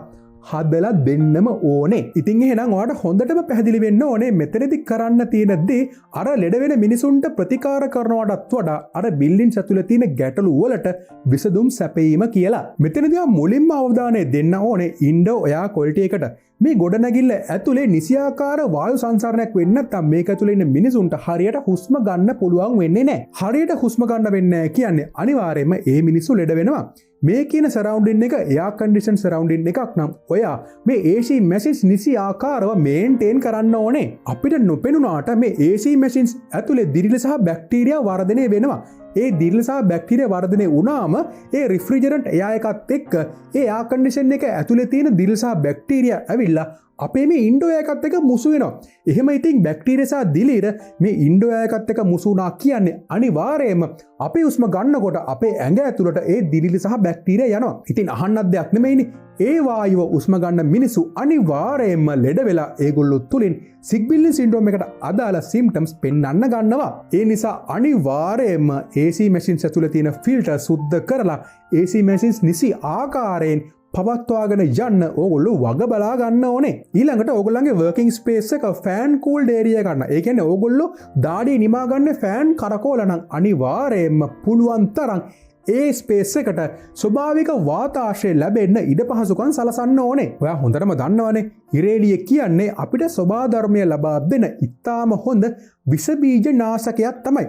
හදලා දෙන්නම ඕනේ. ඉතින් එහෙනම් ඔයාලට හොඳටම පැහැදිලි වෙන්න ඕනේ මෙතනදී කරන්න තියෙන දේ අර ලෙඩ වෙන මිනිසුන්ට ප්‍රතිකාර කරනවටත් වඩා අර බිල්ඩින්ස් ඇතුලේ තියෙන ගැටලු වලට විසඳුම් සැපයීම කියලා. මෙතනදී මුලින්ම අවධානය දෙන්න ඕනේ ඉන්ඩෝ එයා ක්වොලිටි එකට. මේ ගොඩනැගිල්ල ඇතුලේ නිසියාකාර වායු සංසරණයක් වෙන්නේ නැත්නම් මේක ඇතුලේ ඉන්න මිනිසුන්ට හරියට හුස්ම ගන්න පුළුවන් වෙන්නේ නැහැ. හරියට හුස්ම ගන්න වෙන්නේ නැහැ කියන්නේ අනිවාර්යයෙන්ම ඒ මිනිස්සු ලෙඩ වෙනවා. මේ කියන සරවුන්ඩින් එක එයා කන්ඩිෂන් සරවුන්ඩින් එකක් නම් ඔයා මේ AC මැෂින්ස් නිසි ආකාරව මේන්ටේන් කරන්න ඕනේ. අපිට නොපෙනුනාට මේ AC මැෂින්ස් ඇතුලේ දිරිල සහ බැක්ටීරියා වර්ධනය වෙනවා. ඒ දිරිල සහ බැක්ටීරියා වර්ධනය වුණාම ඒ රිෆ්‍රිජරන්ට් එයා එකත් එක්ක ඒ එයා කන්ඩිෂන් එක ඇතුලේ තියෙන දිරිල සහ බැක්ටීරියා ඇවිල්ලා අපේ මේ ඉන්ඩෝ එකත් එක මුසු වෙනවා. එහෙම ඉතින් බැක්ටීරියා සහ දිලිර මේ ඉන්ඩෝ එකත් එක මුසු වුණා කියන්නේ අනිවාර්යයෙන්ම අපි උස්ම ගන්නකොට අපේ ඇඟ ඇතුළට ඒ දිලිලි සහ බැක්ටීරියා යනවා. ඉතින් අහන්නත් දෙයක් නෙමෙයිනේ. ඒ වායුව උස්ම ගන්න මිනිස්සු අනිවාර්යයෙන්ම ලෙඩ වෙලා ඒගොල්ලෝ තුලින් සික් බිල්ඩින් සින්ඩ්‍රෝම් එකට අදාළ සිම්ප්ටම්ස් පෙන්වන්න ගන්නවා. ඒ නිසා අනිවාර්යයෙන්ම AC මැෂින්ස් ඇතුළේ තියෙන ෆිල්ටර් සුද්ධ කරලා AC මැෂින්ස් නිසි ආකාරයෙන් පවත්වාගෙන යන්න ඕගොල්ලෝ වග බලා ගන්න ඕනේ. ඊළඟට ඕගොල්ලන්ගේ වර්කින් ස්පේස් එක ෆෑන් කූල්ඩ් ඒරියා ගන්න. ඒ කියන්නේ ඕගොල්ලෝ දාඩිය නිමා ගන්න ෆෑන් කරකෝල නම් අනිවාර්යයෙන්ම පුළුවන් තරම් ඒ ස්පේස් එකට ස්වභාවික වාතාශ්‍රය ලැබෙන්න ඉඩ පහසුකම් සලසන්න ඕනේ. ඔයා හොඳටම දන්නවනේ ඉරේලිය කියන්නේ අපිට ස්වභාධර්මය ලබා දෙන ඉතාම හොඳ විස බීජ නාශකයක් තමයි.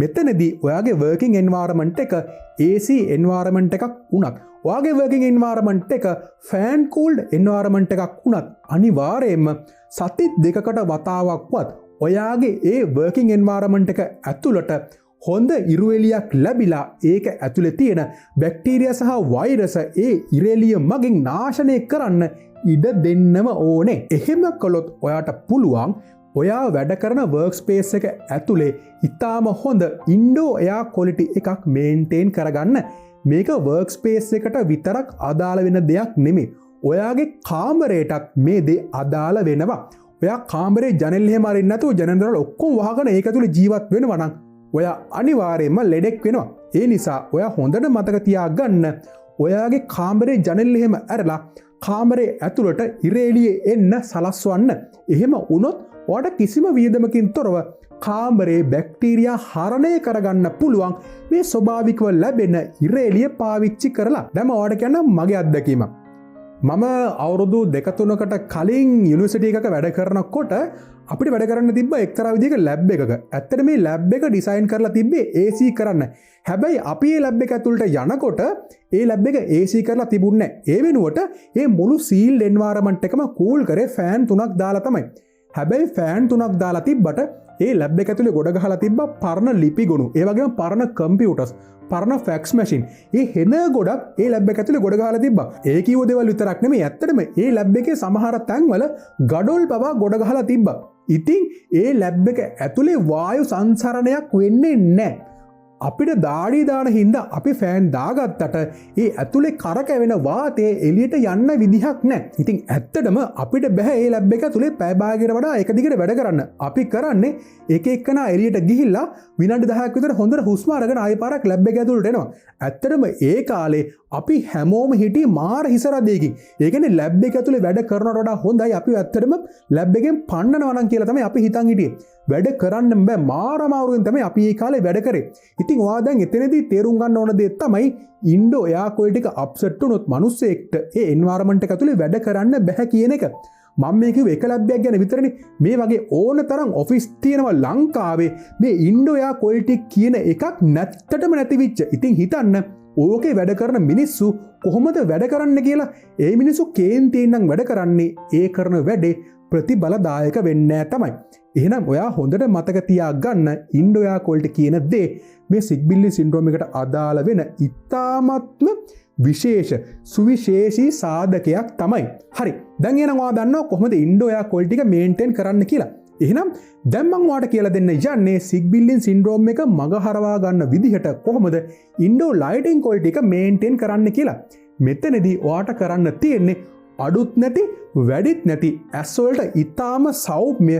මෙතනදී ඔයාගේ වර්කින් එන්වයරන්මන්ට් එක AC එන්වයරන්මන්ට් එකක් වුණත් ඔයාගේ වර්කින් එන්වයරන්මන්ට් එක ෆෑන් කූල්ඩ් එන්වයරන්මන්ට් එකක් වුණත් අනිවාර්යයෙන්ම සති දෙකකට වතාවක්වත් ඔයාගේ ඒ වර්කින් එන්වයරන්මන්ට් එක ඇතුළට හොඳ ඉරුවෙලියක් ලැබිලා ඒක ඇතුලේ තියෙන බැක්ටීරියා සහ වෛරස ඒ ඉරෙලිය මගින් නාශනය කරන්න ඉඩ දෙන්නම ඕනේ. එහෙම කළොත් ඔයාට පුළුවන් ඔයා වැඩ කරන වර්ක් ස්පේස් එක ඇතුලේ ඉතාම හොඳ ඉන්ඩෝ එයා ක්වොලිටි එකක් මේන්ටේන් කරගන්න. මේක වර්ක් ස්පේස් එකට විතරක් අදාළ වෙන දෙයක් නෙමෙයි. ඔයාගේ කාමරයටත් මේ දේ අදාළ වෙනවා. ඔයා කාමරේ ජනෙල් එහෙම අරින්න නැතුව ජනෙල් වල ඔක්කොම වහගෙන ඒක ඇතුලේ ජීවත් වෙනවා නම් ඔයා අනිවාර්යයෙන්ම ලෙඩෙක් වෙනවා. ඒ නිසා ඔයා හොඳට මතක තියාගන්න ඔයාගේ කාමරේ ජනෙල් එහෙම ඇරලා කාමරේ ඇතුළට ඉරේලිය එන්න සලස්වන්න. එහෙම වුණොත් ඔයාට කිසිම වියදමකින් තොරව කාමරේ බැක්ටීරියා හරණය කරගන්න පුළුවන් මේ ස්වභාවිකව ලැබෙන ඉරේලිය පාවිච්චි කරලා. දැන් ඔයාට කියන්න මගේ අත්දැකීම. මම අවුරුදු 2-3කට කලින් යුනිවර්සිටි එකක වැඩ කරනකොට අපිට වැඩ කරන්න තිබ්බ එක්තරා විදිහක ලැබ් එකක. ඇත්තට මේ ලැබ් එක ඩිසයින් කරලා තිබ්බේ AC කරන්න. හැබැයි අපි මේ ලැබ් එක ඇතුළට යනකොට ඒ ලැබ් එක AC කරලා තිබුණේ නැහැ. ඒ වෙනුවට මේ මුළු සීල්ඩ් එන්වයරන්මන්ට් එකම කූල් කරේ ෆෑන් 3ක් දාලා තමයි. හැබැයි ෆෑන් 3ක් දාලා තිබ්බට ඒ ලැබ් එක ඇතුලේ ගොඩ ගහලා තිබ්බා පරණ ලිපි ගොනු. ඒ වගේම පරණ කම්පියුටර්ස්, පරණ ෆැක්ස් මැෂින්. ඒ හෙන ගොඩක් ඒ ලැබ් එක ඇතුලේ ගොඩ ගහලා තිබ්බා. ඒ කිව්ව දේවල් විතරක් නෙමෙයි ඇත්තටම ඒ ලැබ් එකේ සමහර තැන්වල ගඩොල් පවා ගොඩ ගහලා තිබ්බා. ඉතින් ඒ ලැබ් එක ඇතුලේ වායු සංසරණයක් වෙන්නේ නැහැ. අපිට දාඩිය දාන හින්දා අපි ෆෑන් දාගත්තට ඒ ඇතුලේ කරකැවෙන වාතය එළියට යන්න විදිහක් නැහැ. ඉතින් ඇත්තටම අපිට බෑ ඒ ලැබ් එක ඇතුලේ පැය භාගයකට වඩා එක දිගට වැඩ කරන්න. අපි කරන්නේ එක එකනා එළියට ගිහිල්ලා විනාඩි 10ක් විතර හොඳට හුස්ම අරගෙන ආයෙ පාරක් ලැබ් එක ඇතුලට එනවා. ඇත්තටම ඒ කාලේ අපි හැමෝම හිටියේ මාර හිසරදයකින්. ඒ කියන්නේ ලැබ් එක ඇතුලේ වැඩ කරනවට වඩා හොඳයි අපි ඇත්තටම ලැබ් එකෙන් පන්නනවා නම් කියලා තමයි අපි හිතන් හිටියේ. වැඩ කරන්න බෑ මාර අමාරුවෙන් තමයි අපි මේ කාලේ වැඩ කරේ. ඉතින් ඔයා දැන් එතනදී තේරුම් ගන්න ඕන දේ තමයි ඉන්ඩෝ එයා ක්වොලිටි එක අප්සෙට් වුණොත් මිනිස්සෙක්ට ඒ එන්වයරන්මන්ට් එක ඇතුලේ වැඩ කරන්න බෑ කියන එක. මම මේ කිව්ව එක ලැබ් එකක් ගැන විතරනේ. මේ වගේ ඕන තරම් ඔෆිස් තියෙනවා ලංකාවේ. මේ ඉන්ඩෝ එයා ක්වොලිටි කියන එකක් නැත්තටම නැති වෙච්ච. ඉතින් හිතන්න ඕකේ වැඩ කරන මිනිස්සු කොහොමද වැඩ කරන්න කියලා. ඒ මිනිස්සු කේන්තියෙන් නම් වැඩ කරන්නේ ඒ කරන වැඩේ ප්‍රතිබලදායක වෙන්නේ තමයි. එහෙනම් ඔයා හොඳට මතක තියාගන්න ඉන්ඩෝ එයා ක්වොලිටි කියන දේ මේ සික් බිල්ඩින් සින්ඩ්‍රෝම් එකට අදාළ වෙන ඉතාමත්ම විශේෂ සුවිශේෂී සාධකයක් තමයි. හරි. දැන් එහෙනම් ඔයා දන්නවා කොහොමද ඉන්ඩෝ එයා ක්වොලිටි එක මේන්ටේන් කරන්න කියලා. එහෙනම් දැන් මම ඔයාලට කියලා දෙන්න යන්නේ සිග්බිල්ලින් සින්ඩ්‍රෝම් එක මගහරවා ගන්න විදිහට කොහොමද ඉන්ඩෝ ලයිටින් ක්වොලිටි එක මේන්ටේන් කරන්න කියලා. මෙතනදී ඔයාට කරන්න තියෙන්නේ අඩුත් නැති වැඩිත් නැති ඇස්වලට ඉතාම සෞම්‍ය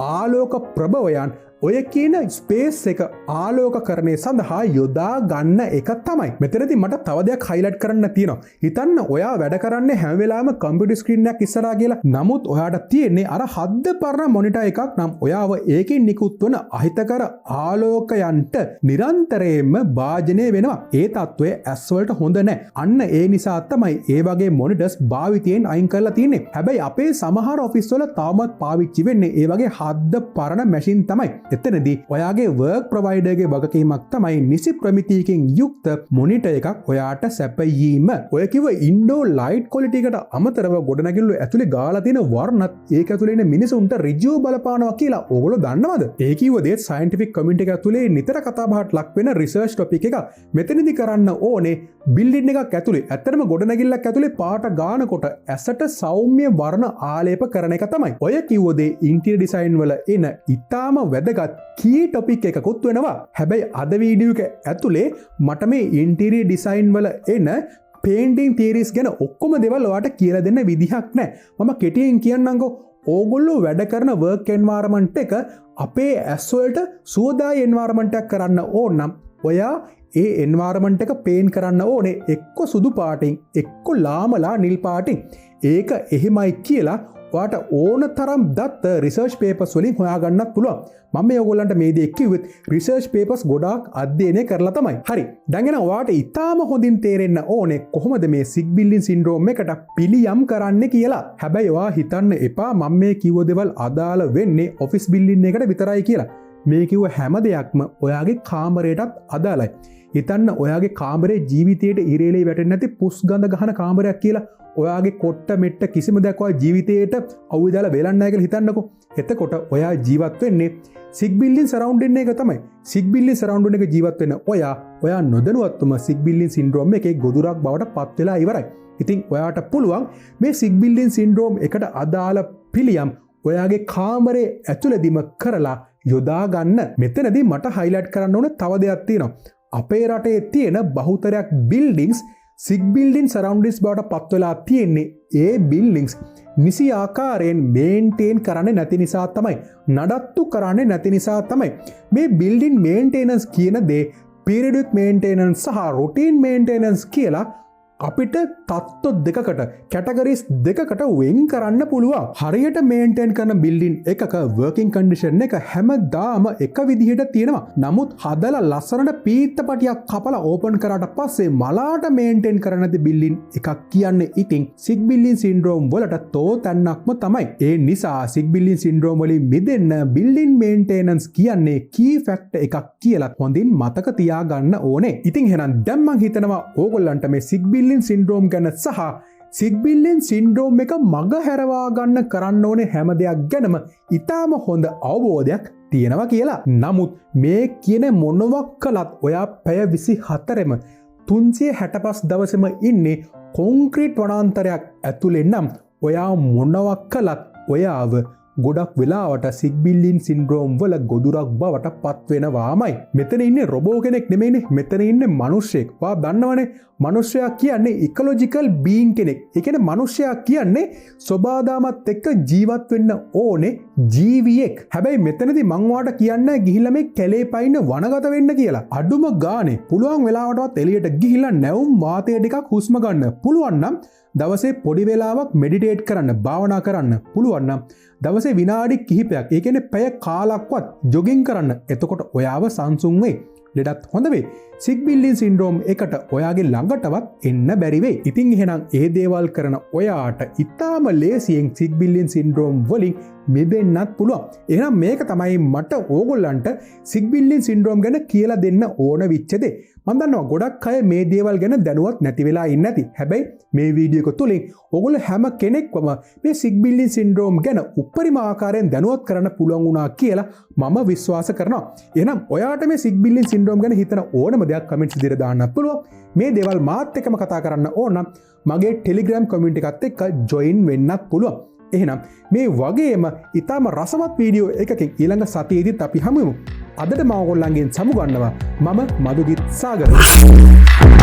ආලෝක ප්‍රභවයන් ඔය කියන ස්පේස් එක ආලෝක කරණය සඳහා යොදා ගන්න එක තමයි. මෙතනදී මට තව දෙයක් හයිලයිට් කරන්න තියෙනවා. හිතන්න ඔයා වැඩ කරන්නේ හැම වෙලාවෙම කම්පියුටර් ස්ක්‍රීන් එකක් ඉස්සරහා කියලා. නමුත් ඔයාට තියෙන්නේ අර හද්ද පරණ මොනිටර් එකක් නම් ඔයාව ඒකෙන් නිකුත් වන අහිතකර ආලෝකයන්ට නිරන්තරයෙන්ම භාජනය වෙනවා. ඒ තත්ත්වය ඇස් වලට හොඳ නැහැ. අන්න ඒ නිසා තමයි ඒ වගේ මොනිටර්ස් භාවිතයෙන් අයින් කරලා තියෙන්නේ. හැබැයි අපේ සමහර ඔෆිස් වල තාමත් පාවිච්චි වෙන්නේ ඒ වගේ හද්ද පරණ මැෂින් තමයි. එතනදී ඔයාගේ වර්ක් ප්‍රොවයිඩර්ගේ වගකීමක් තමයි නිසි ප්‍රමිතියකින් යුක්ත මොනිටර් එකක් ඔයාට සැපයීම. ඔය කිව්ව ඉන්ඩෝ ලයිට් ක්වොලිටි එකට අමතරව ගොඩනැගිල්ල ඇතුලේ ගාලා තියෙන වර්ණත් ඒක ඇතුලේ ඉන්න මිනිසුන්ට ඍජුව බලපානවා කියලා ඕගොල්ලෝ දන්නවද? ඒ කිව්ව දේ සයන්ටිෆික් කමියුනිටි එක ඇතුලේ නිතර කතා බහට ලක් වෙන රිසර්ච් ටොපික් එකක්. මෙතනදී කරන්න ඕනේ බිල්ඩින් එකක් ඇතුලේ ඇත්තටම ගොඩනැගිල්ලක් ඇතුලේ පාට ගානකොට ඇසට සෞම්‍ය වර්ණ ආලේප කරන එක තමයි. ඔය කිව්ව දේ ඉන්ටීරියර් ඩිසයින් වල එන ඉතාම වැදගත් කී ටොපික් එකකුත් වෙනවා. හැබැයි අද වීඩියෝ එක ඇතුලේ මට මේ ඉන්ටීරියර් ඩිසයින් වල එන පේන්ටිං තියරිස් ගැන ඔක්කොම දේවල් ඔයාට කියලා දෙන්න විදිහක් නැහැ. මම කෙටියෙන් කියන්නම්කෝ. ඕගොල්ලෝ වැඩ කරන වර්ක් එන්වයරන්මන්ට් එක අපේ ඇස් වලට සුවදායි එන්වයරන්මන්ට් එකක් කරන්න ඕන නම් ඔයා ඒ එන්වයරන්මන්ට් එක පේන් කරන්න ඕනේ එක්ක සුදු පාටින් එක්ක ලාමලා නිල් පාටින්. ඒක එහෙමයි කියලා ඔයාට ඕන තරම් දත්ත රිසර්ච් පේපර්ස් වලින් හොයාගන්නත් පුළුවන්. මම මේ ඔයගොල්ලන්ට මේ දේ කිව්වෙත් රිසර්ච් පේපර්ස් ගොඩාක් අධ්‍යයනය කරලා තමයි. හරි. දැන් එන ඔයාට ඉතාම හොඳින් තේරෙන්න ඕනේ කොහොමද මේ සිග්බිල්ලින් සින්ඩ්‍රෝම් එකට පිළියම් කරන්න කියලා. හැබැයි ඔයා හිතන්න එපා මම මේ කිව්ව දේවල් අදාළ වෙන්නේ ඔෆිස් බිල්ඩින් එකට විතරයි කියලා. මේ කිව්ව හැම දෙයක්ම ඔයාගේ කාමරයටත් අදාළයි. හිතන්න ඔයාගේ කාමරේ ජීවිතයට ඉරේලේ වැටෙන්නේ නැති පුස් ගඳ ගහන කාමරයක් කියලා. ඔයාගේ කොට්ට මෙට්ට කිසිම දෙයක් ඔයා ජීවිතයට අවුල් දාලා වෙලන්නේ නැහැ කියලා හිතන්නකෝ. එතකොට ඔයා ජීවත් වෙන්නේ සිග්බිල්ලින් සරවුන්ඩින් එක තමයි. සිග්බිල්ලින් සරවුන්ඩින් එක ජීවත් වෙන ඔයා නොදැනුවත්වම සිග්බිල්ලින් සින්ඩ්‍රෝම් එකේ ගොදුරක් බවට පත් වෙලා ඉවරයි. ඉතින් ඔයාට පුළුවන් මේ සිග්බිල්ලින් සින්ඩ්‍රෝම් එකට අදාළ පිළියම් ඔයාගේ කාමරේ ඇතුළේදීම කරලා යොදා ගන්න. මෙතනදී මට හයිලයිට් කරන්න ඕන තව දෙයක් තියෙනවා. අපේ රටේ තියෙන බහුතරයක් බිල්ඩින්ග්ස් සිග්බිල්ඩින් සරවුන්ඩින්ස් බවට පත් වෙලා තියෙන්නේ ඒ බිල්ඩින්ග්ස් නිසි ආකාරයෙන් මේන්ටේන් කරන්නේ නැති නිසා තමයි. නඩත්තු කරන්නේ නැති නිසා තමයි. මේ බිල්ඩින් මේන්ටේනන්ස් කියන දේ පීරියඩික් මේන්ටේනන්ස් සහ රුටීන් මේන්ටේනන්ස් කියලා අපිට තත්ත්ව දෙකකට කැටගරිස් දෙකකට වෙන් කරන්න පුළුවන්. හරියට මේන්ටේන් කරන බිල්ඩින් එකක වර්කින් කන්ඩිෂන් එක හැමදාම එක විදිහට තියෙනවා. නමුත් හදලා ලස්සනට පීත්තපටියක් කපලා ඕපන් කරාට පස්සේ මලාට මේන්ටේන් කරන්න නැති බිල්ඩින් එකක් කියන්නේ ඉතින් සිග්බිල්ලින් සින්ඩ්‍රෝම් වලට තෝතැන්නක්ම තමයි. ඒ නිසා සිග්බිල්ලින් සින්ඩ්‍රෝම් වලින් මිදෙන්න බිල්ඩින් මේන්ටේනන්ස් කියන්නේ කී ෆැක්ටර් එකක් කියලා හොඳින් මතක තියාගන්න ඕනේ. ඉතින් එහෙනම් දැන් මම හිතනවා ඕගොල්ලන්ට මේ සිග්බිල්ලින් සින්ඩ්‍රෝම් ගැන සහ සිග්බිල්ලින් සින්ඩ්‍රෝම් එක මග හැරවා ගන්න කරන්න ඕනේ හැම දෙයක් ගැනම ඉතාම හොඳ අවබෝධයක් තියෙනවා කියලා. නමුත් මේ කියන මොනවක් කළත් ඔයා පැය 24ෙම 365 දවසෙම ඉන්නේ කොන්ක්‍රීට් වනාන්තරයක් ඇතුලේ නම් ඔයා මොනවක් කළත් ඔයාව ගොඩක් වෙලාවට සිග්බිල්ලින් සින්ඩ්‍රෝම් වල ගොදුරක් බවට පත් වෙනවාමයි. මෙතන ඉන්නේ රොබෝ කෙනෙක් නෙමෙයිනේ. මෙතන ඉන්නේ මිනිස්සෙක්. ඔයා දන්නවනේ මිනිස්සයා කියන්නේ ඉකොලොජිකල් බීන් කෙනෙක්. ඒ කියන්නේ මිනිස්සයා කියන්නේ සබාදාමත් එක්ක ජීවත් වෙන්න ඕනේ ජීවියෙක්. හැබැයි මෙතනදී මං ඔයාලට කියන්නේ ගිහිල්ලා මේ කැලේ පයින්න වනගත වෙන්න කියලා. අඩුම ගානේ පුළුවන් වෙලාවටවත් එළියට ගිහිල්ලා නැවුම් වාතය ටිකක් හුස්ම ගන්න. පුළුවන් නම් දවසේ පොඩි වෙලාවක් මෙඩිටේට් කරන්න, භාවනා කරන්න. පුළුවන් නම් දවසේ විනාඩි කිහිපයක්, ඒ කියන්නේ පැය කාලක්වත් ජොගින් කරන්න. එතකොට ඔයාව සංසුන් වෙයි. ලෙඩත් හොඳ වෙයි. සිග්බිල්ලින් සින්ඩ්‍රෝම් එකට ඔයාගේ ළඟටවත් එන්න බැරි වෙයි. ඉතින් එහෙනම් ඒ දේවල් කරන ඔයාට ඉතාම ලේසියෙන් සිග්බිල්ලින් සින්ඩ්‍රෝම් වලින් මිදෙන්නත් පුළුවන්. එහෙනම් මේක තමයි මට ඕගොල්ලන්ට සිග්බිල්ලින් සින්ඩ්‍රෝම් ගැන කියලා දෙන්න ඕන වෙච්ච දේ. මම දන්නවා ගොඩක් අය මේ දේවල් ගැන දැනුවත් නැති වෙලා ඉන්නේ නැති. හැබැයි මේ වීඩියෝ එක තුලින් ඔයගොල්ලෝ හැම කෙනෙක්වම මේ සිග්බිල්ලින් සින්ඩ්‍රෝම් ගැන උපරිම ආකාරයෙන් දැනුවත් කරන්න පුළුවන් වුණා කියලා මම විශ්වාස කරනවා. එහෙනම් ඔයාට මේ සිග්බිල්ලින් සින්ඩ්‍රෝම් ගැන හිතන ඕනම දෙයක් කමෙන්ට්ස් විදිහට දාන්න පුළුවන්. මේ දේවල් මාත් එක්කම කතා කරන්න ඕන නම් මගේ Telegram කමියුනිටි එකත් එක්ක ජොයින් වෙන්නත් පුළුවන්. එහෙනම් මේ වගේම ඉතාම රසවත් වීඩියෝ එකකින් ඊළඟ සතියේදීත් අපි හමුවෙමු. අදට මම ඔයගොල්ලන්ගෙන් සමුගන්නවා. මම මදුගිත් සාගර.